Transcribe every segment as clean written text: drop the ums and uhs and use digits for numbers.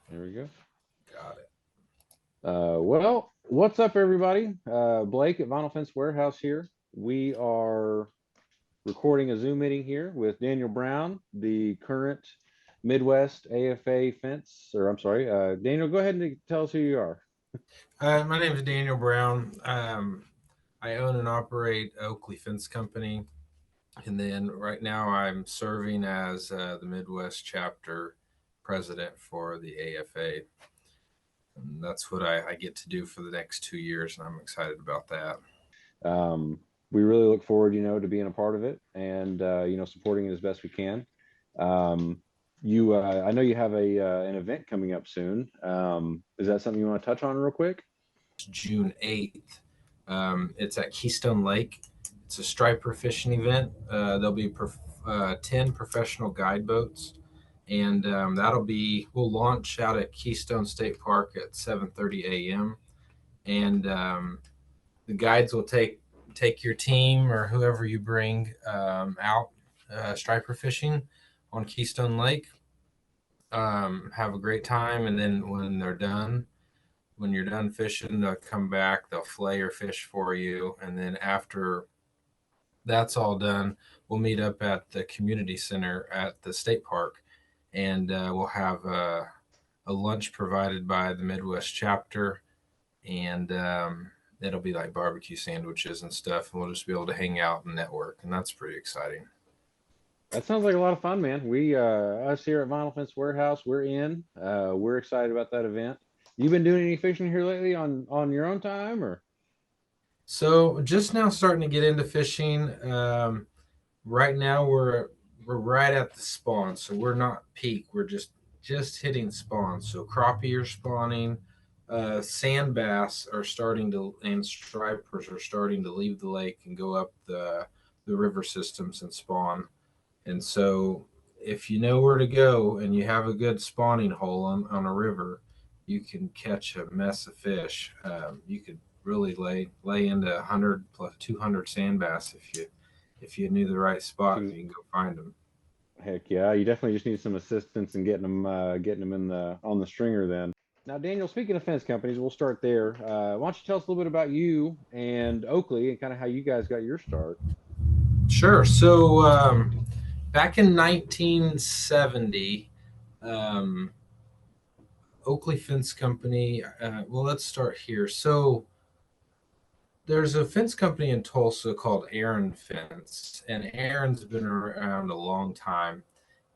There we go. Got it. Well, what's up, everybody? Blake at Vinyl Fence Warehouse here. We are recording a Zoom meeting here with Daniel Brown, the current Midwest AFA Fence, or I'm sorry, Daniel, go ahead and tell us who you are. My name is Daniel Brown. I own and operate Oakley Fence Company, and then right now I'm serving as the Midwest chapter president for the AFA. And that's what I get to do for the next 2 years, and I'm excited about that. We really look forward, to being a part of it and supporting it as best we can. Um, I know you have an event coming up soon. Is that something you want to touch on real quick? June 8th. It's at Keystone Lake. It's a striper fishing event. There'll be 10 professional guide boats, and we'll launch out at Keystone State Park at 7:30 a.m. And the guides will take your team or whoever you bring out striper fishing on Keystone Lake. Have a great time, and then when you're done fishing, they'll come back, they'll fillet your fish for you, and then after that's all done, we'll meet up at the community center at the state park, and we'll have a lunch provided by the Midwest chapter, and it'll be like barbecue sandwiches and stuff, and we'll just be able to hang out and network, and that's pretty exciting. That sounds like a lot of fun, man. Us here at Vinyl Fence Warehouse, we're in. We're excited about that event. You been doing any fishing here lately on your own time, or? So just now starting to get into fishing. Right now we're right at the spawn, so we're not peak. We're just hitting spawn. So crappie are spawning, sand bass are starting to, and stripers are starting to leave the lake and go up the river systems and spawn. And so if you know where to go and you have a good spawning hole on a river, you can catch a mess of fish. You could really lay into 100 plus 200 sand bass if you knew the right spot and you can go find them. Heck yeah, you definitely just need some assistance in getting them in the on the stringer then. Now, Daniel, speaking of fence companies, we'll start there. Why don't you tell us a little bit about you and Oakley and kind of how you guys got your start? Sure. So back in 1970, um, Oakley Fence Company. Well, let's start here. So there's a fence company in Tulsa called Aaron Fence, and Aaron's been around a long time.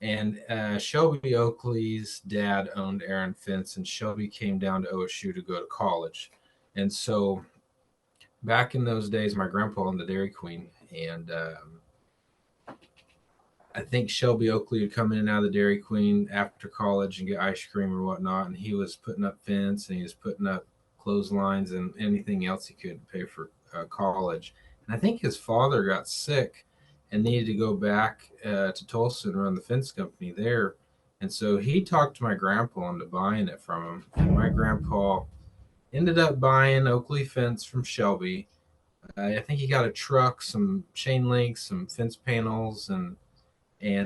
And Shelby Oakley's dad owned Aaron Fence, and Shelby came down to OSU to go to college. And so back in those days, my grandpa owned the Dairy Queen, and I think Shelby Oakley would come in and out of the Dairy Queen after college and get ice cream or whatnot, and he was putting up fence and he was putting up clotheslines and anything else he could pay for college. And I think his father got sick and needed to go back to Tulsa and run the fence company there. And so he talked to my grandpa into buying it from him. And my grandpa ended up buying Oakley Fence from Shelby. I think he got a truck, some chain links, some fence panels, and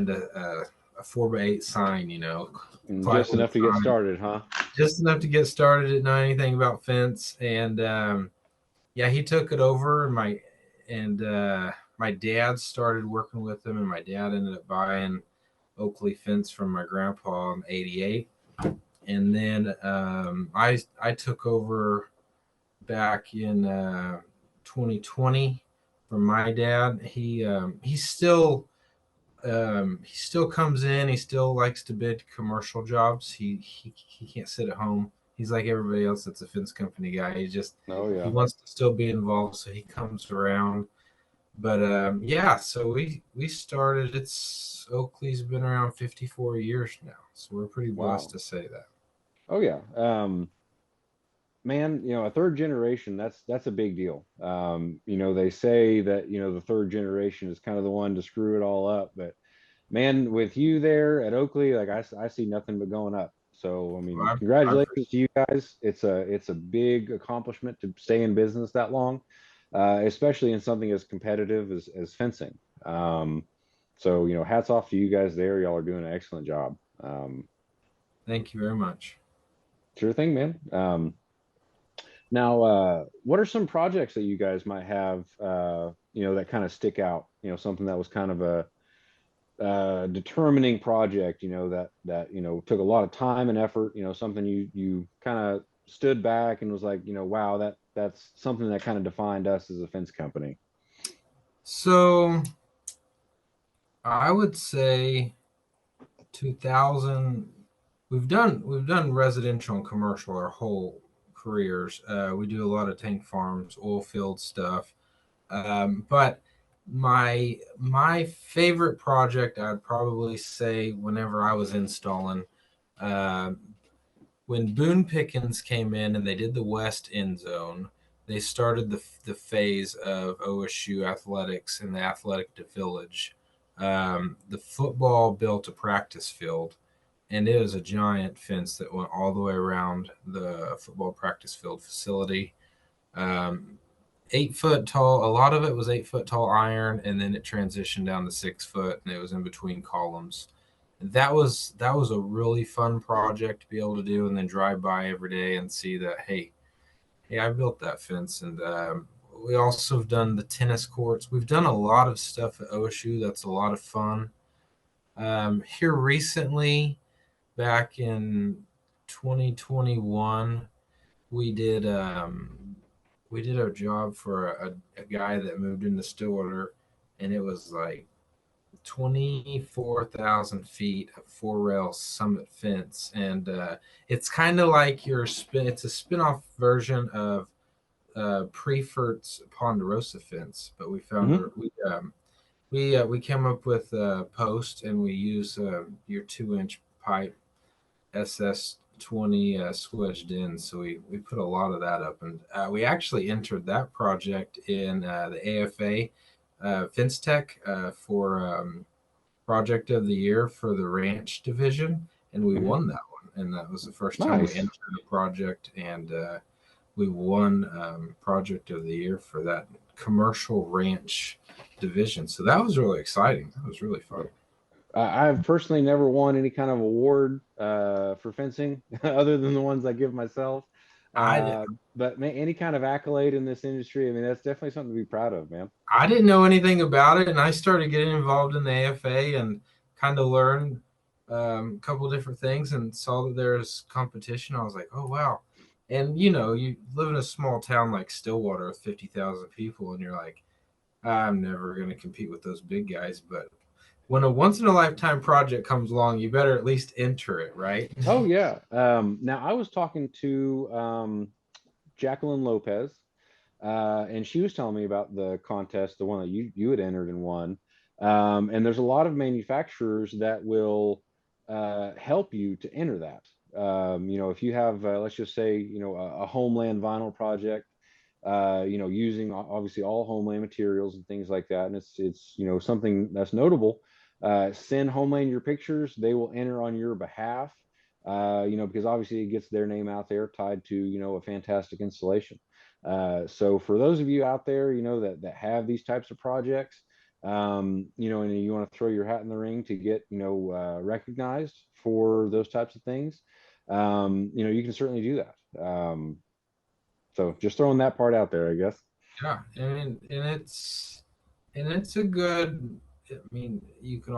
a 4x8 sign, Just plywood enough to get sign, started, huh? just enough to get started. Didn't know anything about fence, and yeah, he took it over, and my dad started working with him, and my dad ended up buying Oakley Fence from my grandpa in '88, and then I took over back in 2020 from my dad. He still comes in. He still likes to bid commercial jobs. He can't sit at home. He's like everybody else that's a fence company guy. Oh He yeah. wants to still be involved, so he comes around. But yeah, so we started. It's Oakley's been around 54 years now, so we're pretty blessed Wow. to say that. Oh yeah. Man, a third generation, that's a big deal. They say that, the third generation is kind of the one to screw it all up, but man, with you there at Oakley, like I see nothing but going up. So, I Well, mean, I congratulations to you guys. It's a big accomplishment to stay in business that long, especially in something as competitive as fencing. So, hats off to you guys there. Y'all are doing an excellent job. thank you very much. Sure thing, man. Now, what are some projects that you guys might have, that kind of stick out? Something that was kind of a determining project, that took a lot of time and effort. Something you kind of stood back and was like, wow, that's something that kind of defined us as a fence company. So I would say 2000. We've done residential and commercial our whole careers. We do a lot of tank farms, oil field stuff. But my favorite project, I'd probably say, whenever I was installing, uh, when Boone Pickens came in and they did the west end zone, they started the phase of OSU athletics in the athletic village. The football built a practice field, and it was a giant fence that went all the way around the football practice field facility. Um, 8 foot tall. A lot of it was 8 foot tall iron, and then it transitioned down to 6 foot, and it was in between columns. That was a really fun project to be able to do, and then drive by every day and see that, hey, I built that fence. And we also have done the tennis courts. We've done a lot of stuff at OSU. That's a lot of fun. Here recently, back in 2021, we did we did a job for a guy that moved into Stillwater, and it was like 24,000 feet of four rail summit fence. And it's kind of like it's a spin-off version of Prefert's Ponderosa fence, but we found Hmm. we came up with a post, and we use your 2 inch pipe SS20 swedged in. So we put a lot of that up, and we actually entered that project in the AFA Fence Tech for Project of the Year for the Ranch Division, and we Hmm. won that one. And that was the first time we Nice. entered a project, and we won Project of the Year for that commercial ranch division. So that was really exciting. That was really fun. I've personally never won any kind of award for fencing other than the ones I give myself. I Uh, but any kind of accolade in this industry, I mean, that's definitely something to be proud of, man. I didn't know anything about it, and I started getting involved in the AFA and kind of learned a couple different things, and saw that there's competition. I was like, oh wow! And you live in a small town like Stillwater with 50,000 people, and you're like, I'm never going to compete with those big guys. But when a once in a lifetime project comes along, you better at least enter it, right? Oh yeah. Now I was talking to Jacqueline Lopez, and she was telling me about the contest, the one that you had entered and won. And there's a lot of manufacturers that will help you to enter that. If you have, let's just say, a homeland vinyl project, using obviously all homeland materials and things like that, and it's something that's notable. Send homeland your pictures; they will enter on your behalf. Because obviously it gets their name out there, tied to a fantastic installation. So for those of you out there, that have these types of projects, and you want to throw your hat in the ring to get, recognized for those types of things, you can certainly do that. So just throwing that part out there, I guess. Yeah, and it's a good. I mean, you can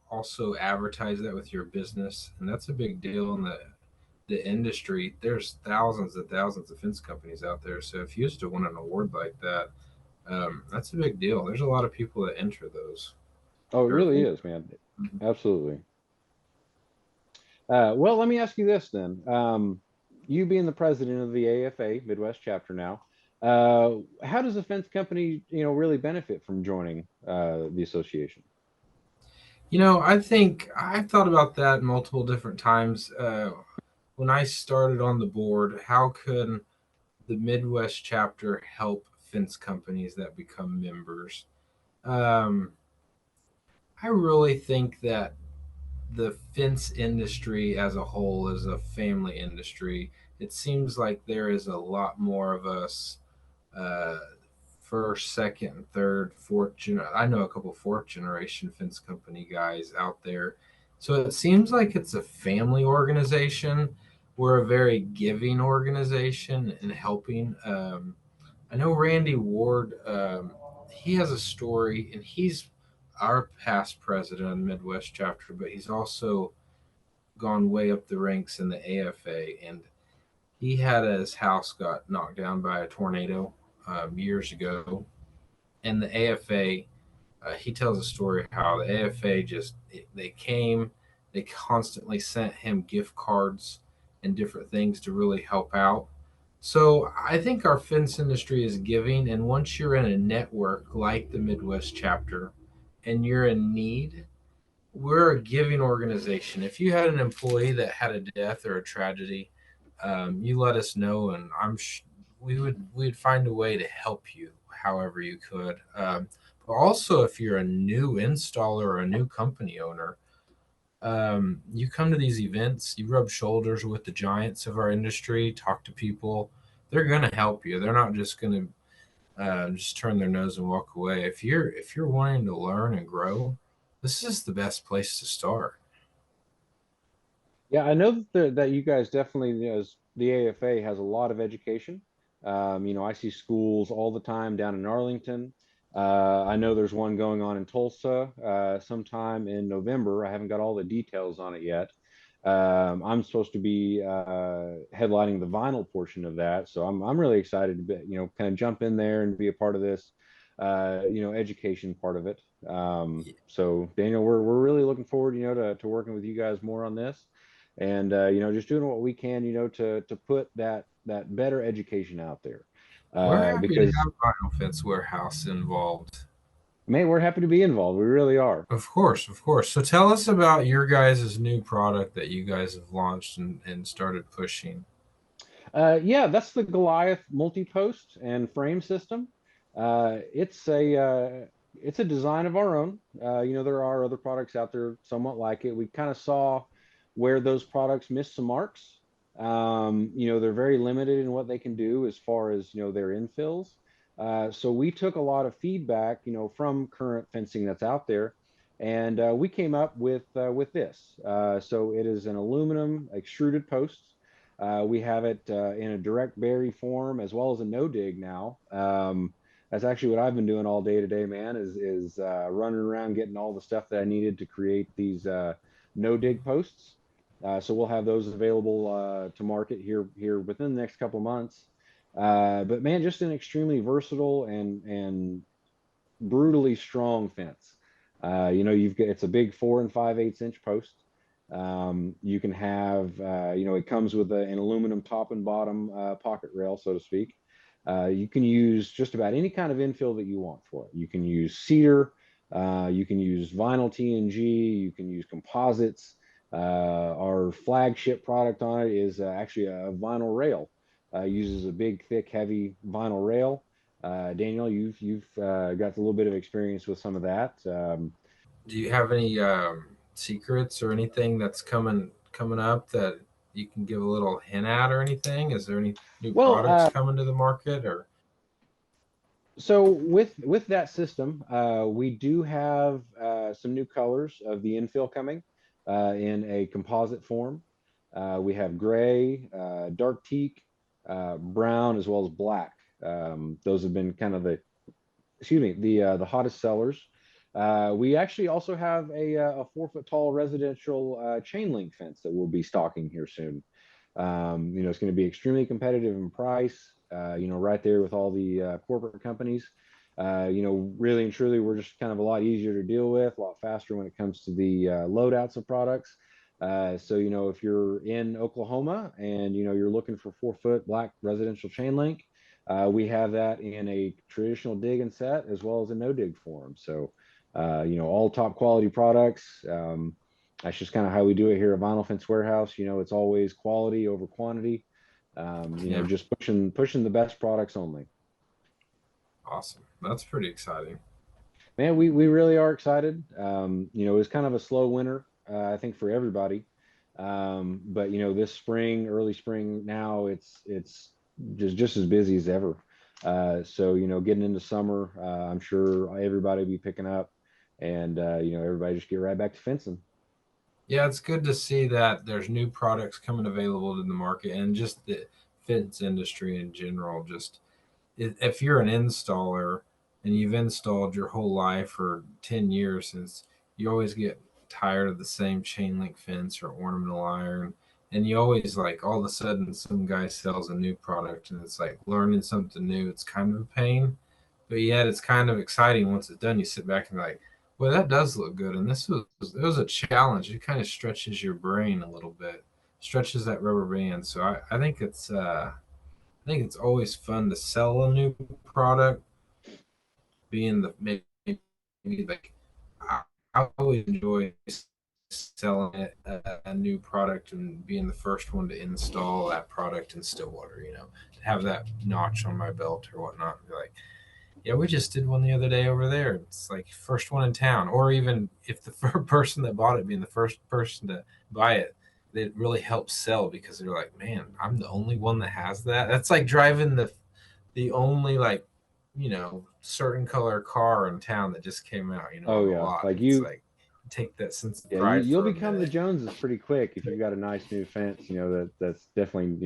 also advertise that with your business, and that's a big deal in the industry. There's thousands and thousands of fence companies out there, so if you used to win an award like that, that's a big deal. There's a lot of people that enter those. Oh, it Or really think. is, man. Absolutely. Well, let me ask you this then. You being the president of the AFA Midwest chapter now, how does a fence company, really benefit from joining the association? I think I've thought about that multiple different times. When I started on the board, how could the Midwest chapter help fence companies that become members? Um, I really think that the fence industry as a whole is a family industry. It seems like there is a lot more of us, uh, first, second, and third, fourth. I know a couple fourth generation fence company guys out there. So it seems like it's a family organization we're a very giving organization and helping. I know Randy Ward. He has a story, and he's our past president of the Midwest chapter, but he's also gone way up the ranks in the AFA. And he had his house got knocked down by a tornado years ago, and the AFA. He tells a story how the AFA they came, they constantly sent him gift cards and different things to really help out. So I think our fence industry is giving, and once you're in a network like the Midwest chapter, and you're in need, we're a giving organization. If you had an employee that had a death or a tragedy, you let us know, and we'd find a way to help you however you could. But also, if you're a new installer or a new company owner, you come to these events, you rub shoulders with the giants of our industry, talk to people. They're going to help you. They're not just going to just turn their nose and walk away. If you're wanting to learn and grow, this is the best place to start. Yeah, I know that you guys definitely, as the AFA has a lot of education. I see schools all the time down in Arlington. I know there's one going on in Tulsa sometime in November. I haven't got all the details on it yet. I'm supposed to be headlining the vinyl portion of that, so I'm really excited to be, kind of jump in there and be a part of this, education part of it. So Daniel, we're really looking forward, to working with you guys more on this, and just doing what we can, to put that better education out there, We're happy to because have Vinyl Fence Warehouse involved. man, we're happy to be involved. We really are. Of course, of course. So tell us about your guys' new product that you guys have launched and started pushing. Yeah, that's the Goliath multi-post and frame system. It's a design of our own. There are other products out there somewhat like it. We kind of saw where those products missed some marks. They're very limited in what they can do as far as their infills. So we took a lot of feedback, from current fencing that's out there, and we came up with this. So it is an aluminum extruded post. We have it in a direct berry form as well as a no dig now. That's actually what I've been doing all day today, man, is running around getting all the stuff that I needed to create these no dig posts. So we'll have those available to market here within the next couple months. But man, just an extremely versatile and brutally strong fence. It's a big 4 and 5/8 inch post. You can have, it comes with an aluminum top and bottom pocket rail, so to speak. You can use just about any kind of infill that you want for it. You can use cedar, you can use vinyl TNG, you can use composites. Our flagship product on it is actually a vinyl rail. Uses a big, thick, heavy vinyl rail. Daniel, you've got a little bit of experience with some of that. Do you have any secrets or anything that's coming up that you can give a little hint at or anything? Is there any new Well, products coming to the market or? so with that system, we do have some new colors of the infill coming in a composite form. We have gray, dark teak, brown, as well as black. Those have been kind of the hottest sellers. We actually also have a 4 foot tall residential chain link fence that we'll be stocking here soon. It's going to be extremely competitive in price, right there with all the corporate companies. Really and truly, we're just kind of a lot easier to deal with, a lot faster when it comes to the loadouts of products. So, if you're in Oklahoma and, you're looking for 4 foot black residential chain link, we have that in a traditional dig and set as well as a no dig form. So, all top quality products. That's just kind of how we do it here at Vinyl Fence Warehouse. It's always quality over quantity. Yeah, Just pushing the best products only. awesome. That's pretty exciting. Man, we really are excited. It was kind of a slow winter, I think, for everybody. But this spring, early spring now, it's just as busy as ever. So getting into summer, I'm sure everybody will be picking up, and everybody just get right back to fencing. Yeah, it's good to see that there's new products coming available in the market, and just the fitness industry in general. Just if you're an installer and you've installed your whole life for 10 years, since you always get tired of the same chain link fence or ornamental iron, and you always like all of a sudden some guy sells a new product and it's like learning something new. It's kind of a pain, but yet it's kind of exciting once it's done. You sit back and like, well, that does look good, and this was it was a challenge. It kind of stretches your brain a little bit, stretches that rubber band. So I think it's always fun to sell a new product, being the maybe like I, I always enjoy selling a new product and being the first one to install that product in Stillwater. To have that notch on my belt or whatnot. Be like, yeah, we just did one the other day over there. It's like first one in town, or even if the first person that bought it being the first person to buy it, it really helps sell because they're like, man, I'm the only one that has that. That's like driving the only like certain color car in town that just came out Oh on the yeah, lot. like It's you, like take that sense of yeah, pride you'll for a become the minute. Joneses pretty quick if you've got a nice new fence. That's definitely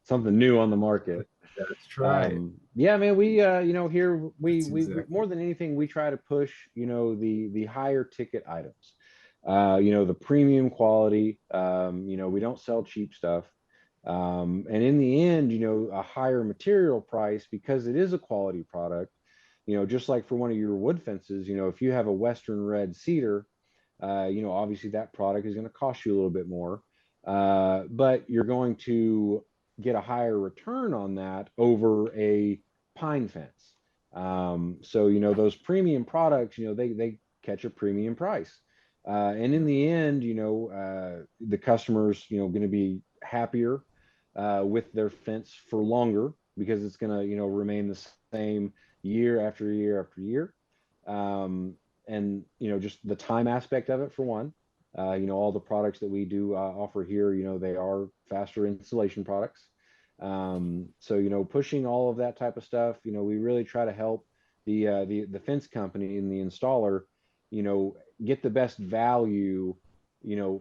something new on the market. That's right. Yeah, man, we here That's we exactly. more than anything we try to push the higher ticket items. The premium quality. We don't sell cheap stuff. And in the end, a higher material price because it is a quality product. Just like for one of your wood fences, if you have a Western red cedar, obviously that product is going to cost you a little bit more, but you're going to get a higher return on that over a pine fence. So, those premium products, they catch a premium price. And in the end, the customer's, going to be happier with their fence for longer because it's going to, remain the same year after year after year. Um, and just the time aspect of it for one. All the products that we do offer here, they are faster installation products. So pushing all of that type of stuff, we really try to help the fence company and the installer, get the best value,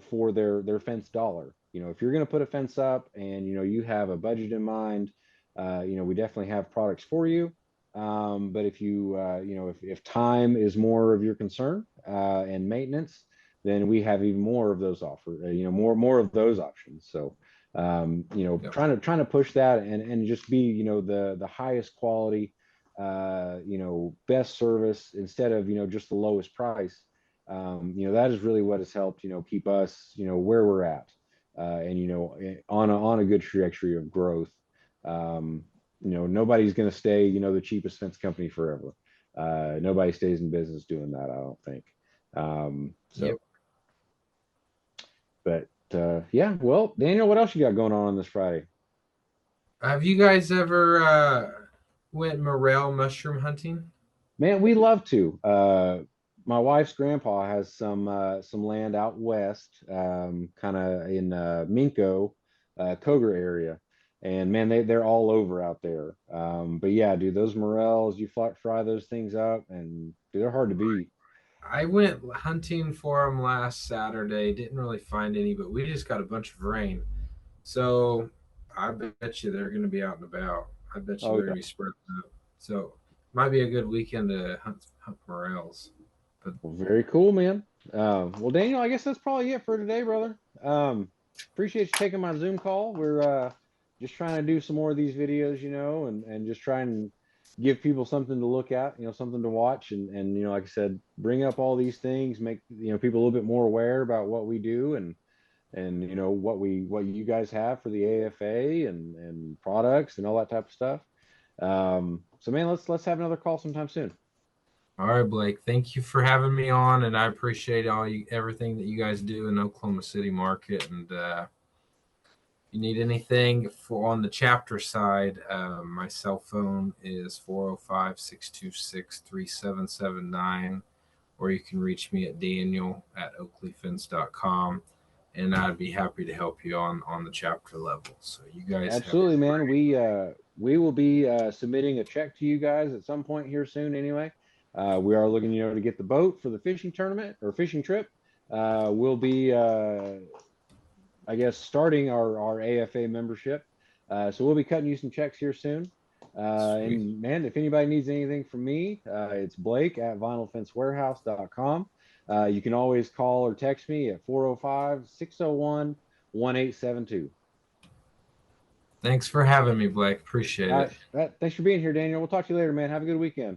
for their fence dollar. If you're going to put a fence up and you have a budget in mind, we definitely have products for you. But if if time is more of your concern and maintenance, then we have even more of those more of those options. So, Yep. trying to push that and just be, the highest quality, best service instead of, just the lowest price. That is really what has helped, keep us, where we're at, and, on a good trajectory of growth. Um, Nobody's going to stay, the cheapest fence company forever. Nobody stays in business doing that, I don't think. Yep. So, but yeah, well, Daniel, what else you got going on this Friday? Have you guys ever went morel mushroom hunting? Man, we love to. My wife's grandpa has some land out west, kind of in Minco, Coger area, and man, they're all over out there. But yeah, dude, those morels, you fry those things up, and dude, they're hard to beat. I went hunting for them last Saturday. Didn't really find any, but we just got a bunch of rain. So I bet you they're going to be out and about. I bet you Oh they're going yeah, to be spreading out. So might be a good weekend to hunt morels. But well, very cool, man. Well, Daniel, I guess that's probably it for today, brother. Appreciate you taking my Zoom call. We're just trying to do some more of these videos, and just try and give people something to look at, something to watch, and like I said, bring up all these things, make people a little bit more aware about what we do and what you guys have for the AFA and products and all that type of stuff. So man, let's have another call sometime soon. all right, Blake, thank you for having me on, and I appreciate everything that you guys do in Oklahoma City market. And you need anything for on the chapter side, my cell phone is 405-626-3779, or you can reach me at daniel@oakleyfence.com, and I'd be happy to help you on the chapter level. So you guys have a Absolutely, man. great. We will be submitting a check to you guys at some point here soon. Anyway, we are looking, to get the boat for the fishing tournament or fishing trip. we'll be, I guess, starting our AFA membership. So we'll be cutting you some checks here soon. And man, if anybody needs anything from me, it's Blake at vinylfencewarehouse.com. You can always call or text me at 405-601-1872. Thanks for having me, Blake. Appreciate All it. right. Thanks for being here, Daniel. We'll talk to you later, man. Have a good weekend.